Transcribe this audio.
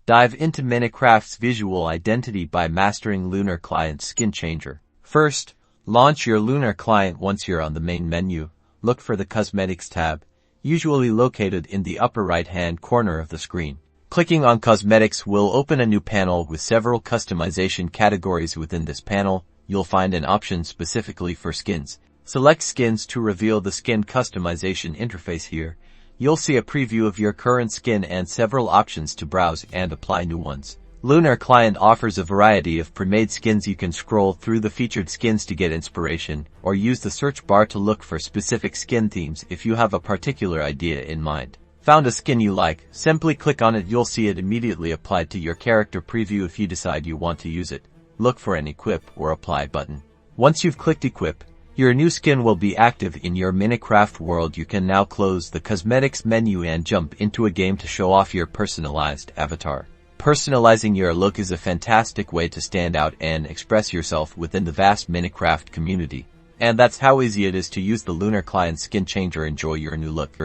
Dive into Minecraft's visual identity by mastering Lunar Client Skin Changer. First, launch your Lunar Client. Once you're on the main menu, look for the Cosmetics tab, usually located in the upper right-hand corner of the screen. Clicking on Cosmetics will open a new panel with several customization categories. Within this panel, you'll find an option specifically for skins. Select Skins to reveal the skin customization interface. Here, you'll see a preview of your current skin and several options to browse and apply new ones. Lunar Client offers a variety of pre-made skins. You can scroll through the featured skins to get inspiration, or use the search bar to look for specific skin themes if you have a particular idea in mind. Found a skin you like? Simply click on it. You'll see it immediately applied to your character. Preview if you decide you want to use it. Look for an Equip or Apply button. Once you've clicked Equip, your new skin will be active in your Minecraft world. You can now close the Cosmetics menu and jump into a game to show off your personalized avatar. Personalizing your look is a fantastic way to stand out and express yourself within the vast Minecraft community. And that's how easy it is to use the Lunar Client Skin Changer. Enjoy your new look.